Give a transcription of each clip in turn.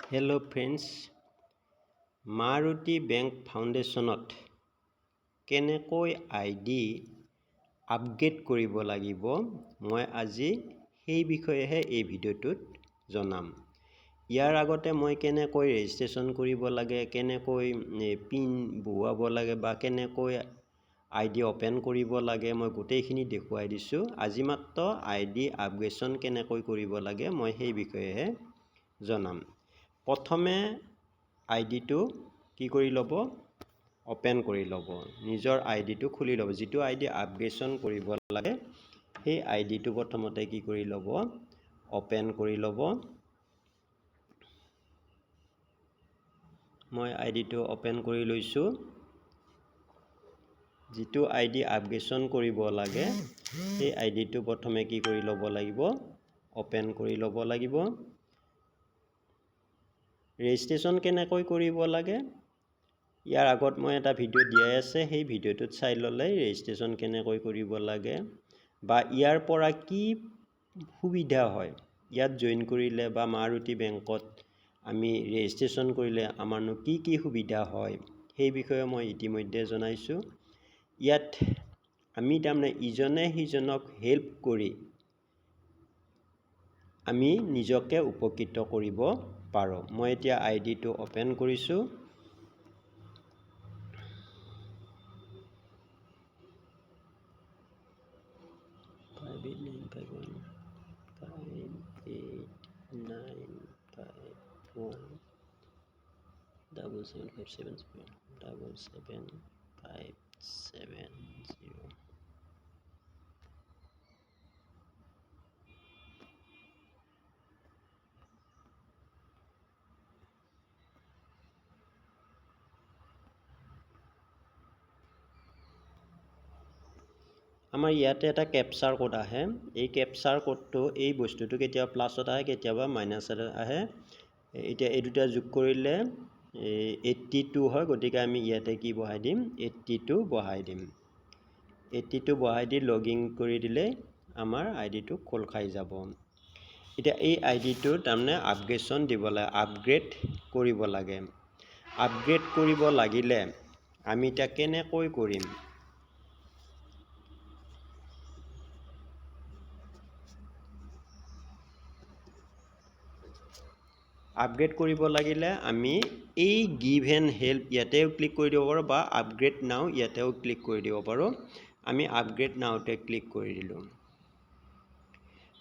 Hello' friends, Maruti bank ফাউণ্ডেশ্যনত কেনেকৈ ID upgrade কৰিব লাগিব মই আজি সেই বিষয়েহে এই ভিডিঅ'টোত জনাম। ইয়াৰ আগতে মই কেনেকৈ ৰেজিষ্ট্ৰেশ্যন কৰিব লাগে, কেনেকৈ পিন বহুৱাব লাগে বা কেনেকৈ ID অপেন কৰিব লাগে মই গোটেইখিনি দেখুৱাই দিছোঁ। আজি মাত্ৰ ID আপগ্ৰেডশ্যন কেনেকৈ কৰিব লাগে মই সেই বিষয়েহে জনাম। প্ৰথমে আইডিটো কি কৰি ল'ব, অপেন কৰি ল'ব, নিজৰ আইডিটো খুলি ল'ব। যিটো আইডি আপগ্ৰেডশ্যন কৰিব লাগে সেই আইডিটো প্ৰথমতে কি কৰি ল'ব, অপেন কৰি ল'ব। মই আইডিটো অপেন কৰি লৈছোঁ। যিটো আইডি আপগ্ৰেডশ্যন কৰিব লাগে সেই আইডিটো প্ৰথমে কি কৰি ল'ব লাগিব, অপেন কৰি ল'ব লাগিব। ৰেজিষ্ট্ৰেশ্যন কেনেকৈ কৰিব লাগে ইয়াৰ আগত মই এটা ভিডিঅ' দিয়াই আছে, সেই ভিডিঅ'টোত চাই ল'লে ৰেজিষ্ট্ৰেশ্যন কেনেকৈ কৰিব লাগে বা ইয়াৰ পৰা কি সুবিধা হয়, ইয়াত জইন কৰিলে বা মাৰুতি বেংকত আমি ৰেজিষ্ট্ৰেশ্যন কৰিলে আমাৰনো কি সুবিধা হয় সেই বিষয়ে মই ইতিমধ্যে জনাইছোঁ। ইয়াত আমি তাৰমানে ইজনে সিজনক হেল্প কৰি আমি নিজকে উপকৃত কৰিব পাৰোঁ। মই এতিয়া আইডিটো অপেন কৰিছোঁ। আমাৰ ইয়াতে এটা কেপচাৰ কোড আহে। এই কেপচাৰ কোডটো, এই বস্তুটো কেতিয়াবা প্লাছত আহে, কেতিয়াবা মাইনাছত আহে। এতিয়া এই দুটা যোগ কৰিলে 82 হয়, গতিকে আমি ইয়াতে কি বহাই দিম, 82 বহাই দিম। 82 বহাই দি লগিন কৰি দিলে আমাৰ আইডিটো খোল খাই যাব। এতিয়া এই আইডিটো তাৰমানে আপগ্ৰেডশ্যন দিব লাগে, আপগ্ৰেড কৰিব লাগে। আপগ্ৰেড কৰিব লাগিলে আমি এতিয়া কেনেকৈ কৰিম, আপগ্ৰেড কৰিব লাগিলে আমি এই গিভ এণ্ড হেল্প ইয়াতেও ক্লিক কৰি দিব পাৰোঁ বা আপগ্ৰেড নাও ইয়াতেও ক্লিক কৰি দিব পাৰোঁ। আমি আপগ্ৰেড নাওতে ক্লিক কৰি দিলোঁ।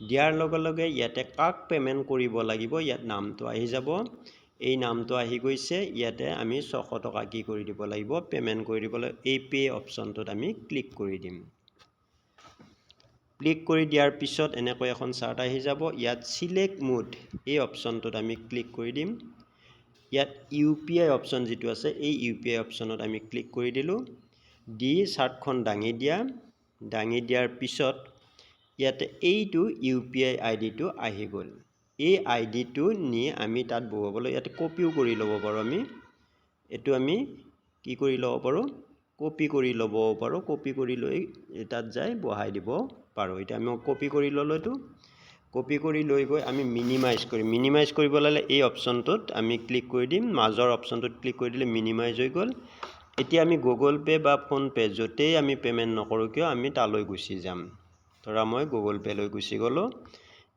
দিয়াৰ লগে লগে ইয়াতে কাক পে'মেণ্ট কৰিব লাগিব ইয়াত নামটো আহি যাব। এই নামটো আহি গৈছে। ইয়াতে আমি 600 টকা কি কৰি দিব লাগিব, পে'মেণ্ট কৰি দিব লাগিব। এই পে' অপশ্যনটোত আমি ক্লিক কৰি দিম। ক্লিক কৰি দিয়াৰ পিছত এনেকৈ এখন চাৰ্ট আহি যাব। ইয়াত চিলেক্ট মোড এই অপশ্যনটোত আমি ক্লিক কৰি দিম। ইয়াত UPI অপশ্যন যিটো আছে এই UPI অপশ্যনত আমি ক্লিক কৰি দিলোঁ। দি চাৰ্টখন দাঙি দিয়াৰ পিছত ইয়াতে এইটো UPI আইডিটো আহি গ'ল। এই আইডিটো নি আমি তাত বহুৱাবলৈ ইয়াতে কপিও কৰি ল'ব পাৰোঁ। আমি এইটো আমি কি কৰি ল'ব পাৰোঁ, কপি কৰি ল'ব পাৰোঁ। কপি কৰি লৈ তাত যাই বহাই দিব পাৰোঁ। এতিয়া আমি কপি কৰি ল'লোঁ। এইটো কপি কৰি লৈ গৈ আমি মিনিমাইজ কৰিম। মিনিমাইজ কৰিব ল'লে এই অপশ্যনটোত আমি ক্লিক কৰি দিম। মাজৰ অপশ্যনটোত ক্লিক কৰি দিলে মিনিমাইজ হৈ গ'ল। এতিয়া আমি গুগল পে' বা ফোনপে' য'তেই আমি পে'মেণ্ট নকৰোঁ কিয় আমি তালৈ গুচি যাম। ধৰা মই গুগল পে' লৈ গুচি গ'লোঁ।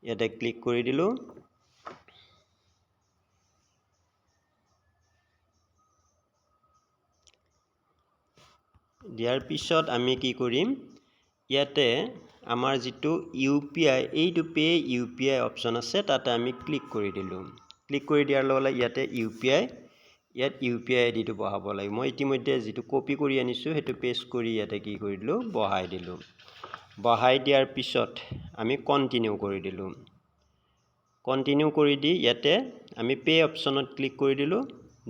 ইয়াতে ক্লিক কৰি দিলোঁ। দিয়াৰ পিছত আমি কি কৰিম, ইয়াতে আমাৰ যিটো UPI এইটো পে' UPI অপশ্যন আছে তাতে আমি ক্লিক কৰি দিলোঁ। ক্লিক কৰি দিয়াৰ লগে লগে ইয়াতে ইয়াত UPI আইডিটো বহাব লাগিব। মই ইতিমধ্যে যিটো কপি কৰি আনিছোঁ সেইটো পেষ্ট কৰি ইয়াতে কি কৰি দিলোঁ, বহাই দিলোঁ। বহাই দিয়াৰ পিছত আমি কণ্টিনিউ কৰি দিলোঁ। কণ্টিনিউ কৰি দি ইয়াতে আমি পে' অপশ্যনত ক্লিক কৰি দিলোঁ।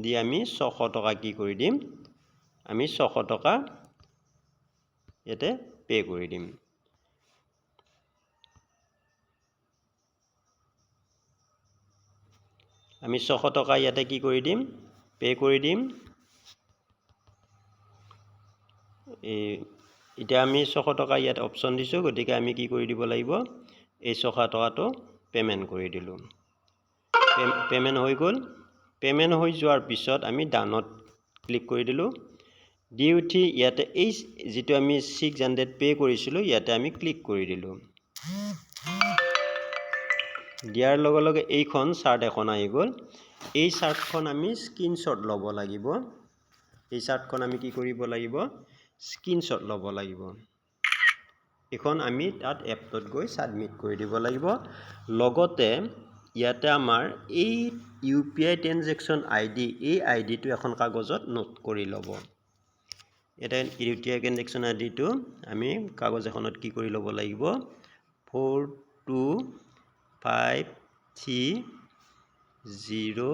দি আমি 600 টকা কি কৰি দিম, আমি 600 টকা ইয়াতে পে' কৰি দিম। আমি 600 টকা ইয়াতে কি কৰি দিম, পে' কৰি দিম। এতিয়া আমি 600 টকা ইয়াত অপশ্যন দিছোঁ, গতিকে আমি কি কৰি দিব লাগিব, এই 600 টকাটো পে'মেণ্ট কৰি দিলোঁ। পে'মেণ্ট হৈ গ'ল। পে'মেণ্ট হৈ যোৱাৰ পিছত আমি ডানত ক্লিক কৰি দিলোঁ। দি উঠি ইয়াতে এই যিটো আমি 600 পে' কৰিছিলোঁ ইয়াতে আমি ক্লিক কৰি দিলোঁ। দিয়াৰ লগে লগে এইখন চাৰ্ট এখন আহি গ'ল। এই চাৰ্টখন আমি স্ক্ৰীনশ্বট ল'ব লাগিব। এই চাৰ্টখন আমি কি কৰিব লাগিব? স্ক্ৰীনশ্বট ল'ব লাগিব। এখন আমি তাত এপটোত গৈ ছাবমিট কৰি দিব লাগিব। লগতে ইয়াতে আমাৰ এই UPI ট্ৰেনজেকশ্যন ID, এই আইডিটো এখন কাগজত নোট কৰি ল'ব। এটা UPI ট্ৰেনজেকশ্যন আইডিটো আমি কাগজ এখনত কি কৰি ল'ব লাগিব? 425301682214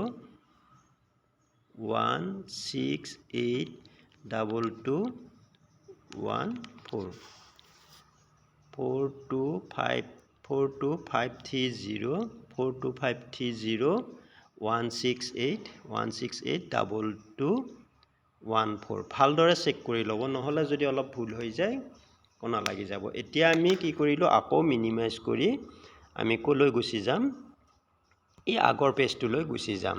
425301682214 ভালদৰে চেক কৰি ল'ব, নহ'লে যদি অলপ ভুল হৈ যায় কণা লাগি যাব। এতিয়া আমি কি কৰিলোঁ? আকৌ মিনিমাইজ কৰি আমি ক'লৈ গুচি যাম? এই আগৰ পেজটোলৈ গুচি যাম।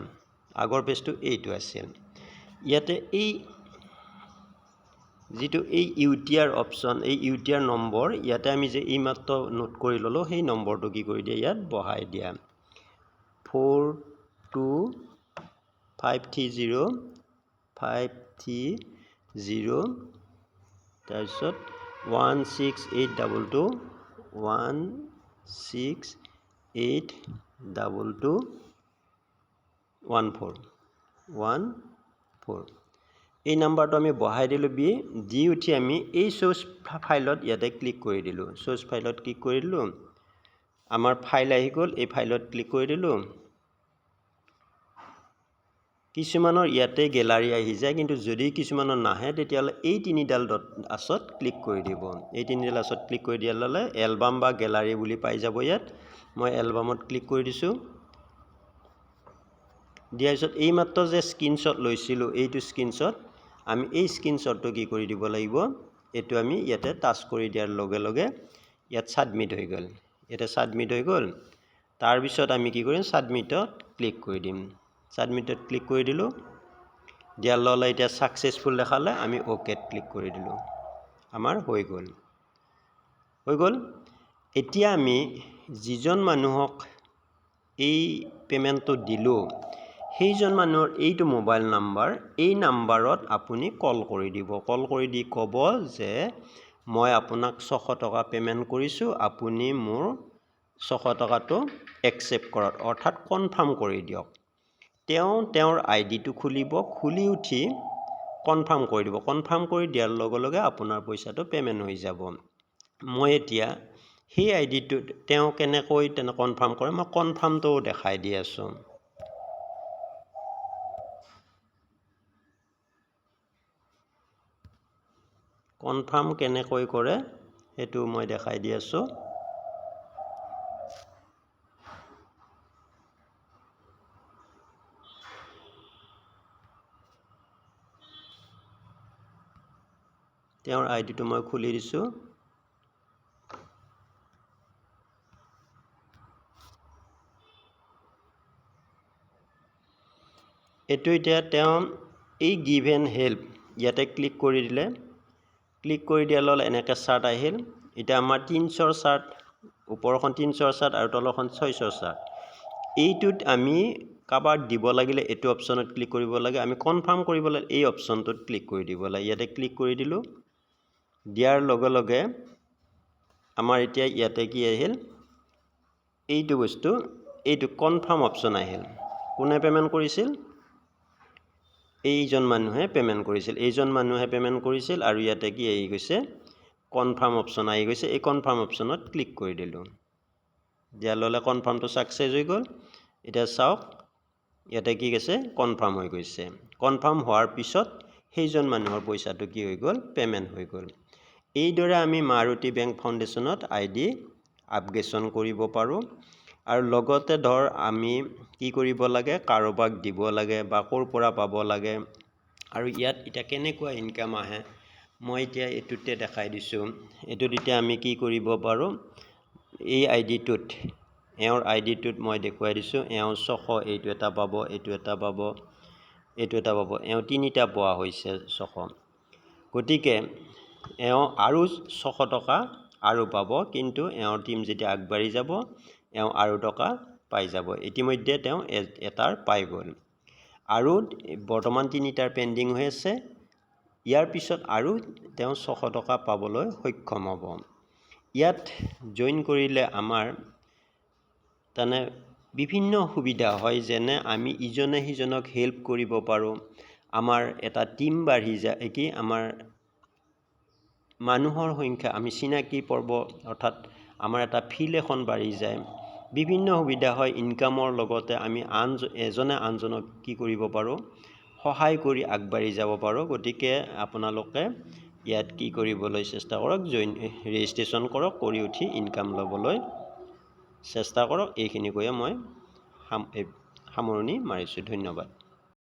আগৰ পেজটো এইটো আছিল। ইয়াতে এই যিটো এই UTR অপশ্যন, এই UTR নম্বৰ ইয়াতে আমি যে এইমাত্ৰ নোট কৰি ল'লোঁ, সেই নম্বৰটো কি কৰি দিয়া? ইয়াত বহাই দিয়া। 42530 তাৰপিছত 1682214 এই নাম্বাৰটো আমি বহাই দিলোঁ। দি উঠি আমি এই চ'ৰ্চ ফাইলত ইয়াতে ক্লিক কৰি দিলোঁ। চ'ৰ্চ ফাইলত ক্লিক কৰি দিলোঁ। আমাৰ ফাইল আহি গ'ল। এই ফাইলত ক্লিক কৰি দিলোঁ। কিছুমানৰ ইয়াতে গেলাৰী আহি যায়, কিন্তু যদি কিছুমানৰ নাহে তেতিয়াহ'লে এই তিনিডাল আচত ক্লিক কৰি দিব। এই তিনিডাল আচত ক্লিক কৰি দিয়াৰ লগে এলবাম বা গেলাৰী বুলি পাই যাব। ইয়াত মই এলবামত ক্লিক কৰি দিছোঁ। দিয়াৰ পিছত এইমাত্ৰ যে স্ক্ৰীনশ্বট লৈছিলোঁ, এইটো স্ক্ৰীনশ্বট আমি এই স্ক্ৰীনশ্বটটো কি কৰি দিব লাগিব? এইটো আমি ইয়াতে টাচ কৰি দিয়াৰ লগে লগে ইয়াত ছাবমিট হৈ গ'ল। ইয়াতে ছাবমিট হৈ গ'ল। তাৰপিছত আমি কি কৰিম? ছাবমিটত ক্লিক কৰি দিম। ছাবমিটত ক্লিক কৰি দিলোঁ। দিয়াৰ লগে লগে এতিয়া ছাকচেছফুল দেখালে, আমি অ'কেত ক্লিক কৰি দিলোঁ। আমাৰ হৈ গ'ল। এতিয়া আমি যিজন মানুহক এই পে'মেণ্টটো দিলোঁ, সেইজন মানুহৰ এইটো মোবাইল নাম্বাৰ, এই নাম্বাৰত আপুনি কল কৰি দিব। কল কৰি দি ক'ব যে মই আপোনাক 600 টকা পে'মেণ্ট কৰিছোঁ, আপুনি মোৰ 600 টকাটো একচেপ্ট কৰক, অৰ্থাৎ কনফাৰ্ম কৰি দিয়ক। তেওঁৰ আইডিটো খুলিব, খুলি উঠি কনফাৰ্ম কৰি দিব। কনফাৰ্ম কৰি দিয়াৰ লগে লগে আপোনাৰ পইচাটো পে'মেণ্ট হৈ যাব। মই এতিয়া সেই আইডিটো তেওঁ কেনেকৈ কনফাৰ্ম কৰে, মই কনফাৰ্মটোও দেখাই দি আছোঁ। কনফাৰ্ম কেনেকৈ কৰে সেইটো মই দেখাই দি আছোঁ। তেওঁৰ আইডিটো মই খুলি দিছোঁ। এইটো এতিয়া তেওঁ এই গিভ এণ্ড হেল্প ইয়াতে ক্লিক কৰি দিলে। ক্লিক কৰি দিয়াৰ লগে এনেকৈ চাৰ্ট আহিল। এতিয়া আমাৰ 300ৰ চাৰ্ট, ওপৰখন 300ৰ চাৰ্ট আৰু তলৰখন 600ৰ চাৰ্ট। এইটোত আমি কাৰোবাক দিব লাগিলে এইটো অপশ্যনত ক্লিক কৰিব লাগে। আমি কনফাৰ্ম কৰিব লাগে এই অপশ্যনটোত ক্লিক কৰি দিব লাগে। ইয়াতে ক্লিক কৰি দিলোঁ। দিয়াৰ লগে লগে আমাৰ এতিয়া ইয়াতে কি আহিল? এইটো বস্তু, এইটো কনফাৰ্ম অপশ্যন আহিল। কোনে পে'মেণ্ট কৰিছিল? এইজন মানুহে পে'মেণ্ট কৰিছিল। আৰু ইয়াতে কি আহি গৈছে? কনফাৰ্ম অপশ্যন আহি গৈছে। এই কনফাৰ্ম অপশ্যনত ক্লিক কৰি দিলোঁ। দিয়াৰ লগে কনফাৰ্মটো ছাকচেছ হৈ গ'ল। এতিয়া চাওক ইয়াতে কি কৈছে? কনফাৰ্ম হৈ গৈছে। কনফাৰ্ম হোৱাৰ পিছত সেইজন মানুহৰ পইচাটো কি হৈ গ'ল? পে'মেণ্ট হৈ গ'ল। এইদৰে আমি মাৰুতি বেংক ফাউণ্ডেশ্যনত ID আপগ্ৰেডেশ্যন কৰিব পাৰোঁ। আৰু লগতে আমি কি কৰিব লাগে? কাৰোবাক দিব লাগে বা ক'ৰ পৰা পাব লাগে, আৰু ইয়াত এতিয়া কেনেকুৱা ইনকাম আহে মই এতিয়া এইটোতে দেখাই দিছোঁ। এইটোত এতিয়া আমি কি কৰিব পাৰোঁ? এই আইডিটোত এওঁৰ আইডিটোত মই দেখুৱাই দিছোঁ। এওঁ 600 এইটো এটা পাব, এইটো এটা পাব, এইটো এটা পাব। এওঁ 3টা পোৱা হৈছে 600। গতিকে এওঁ আৰু 600 টকা আৰু পাব, কিন্তু এওঁৰ টীম যেতিয়া আগবাঢ়ি যাব এওঁ আৰু টকা পাই যাব। ইতিমধ্যে তেওঁ এটাৰ পাই গ'ল। আৰু বৰ্তমান 3টাৰ পেণ্ডিং হৈ আছে। ইয়াৰ পিছত আৰু তেওঁ 600 টকা পাবলৈ সক্ষম হ'ব। ইয়াত জইন কৰিলে আমাৰ তাৰমানে বিভিন্ন সুবিধা হয়, যেনে আমি ইজনে সিজনক হেল্প কৰিব পাৰোঁ। আমাৰ এটা টীম বাঢ়ি যায়, কি আমাৰ মানুহৰ সংখ্যা, আমি চিনাকি পৰ্ব অৰ্থাৎ আমাৰ এটা ফিল্ড এখন বাঢ়ি যায়। বিভিন্ন সুবিধা হয়। ইনকামৰ লগতে আমি এজনে আনজনক কি কৰিব পাৰোঁ, সহায় কৰি আগবাঢ়ি যাব পাৰোঁ। গতিকে আপোনালোকে ইয়াত কি কৰিবলৈ চেষ্টা কৰক, ৰেজিষ্ট্ৰেশ্যন কৰক, কৰি উঠি ইনকাম ল'বলৈ চেষ্টা কৰক। এইখিনি কৈয়ে মই সামৰণি মাৰিছোঁ। ধন্যবাদ।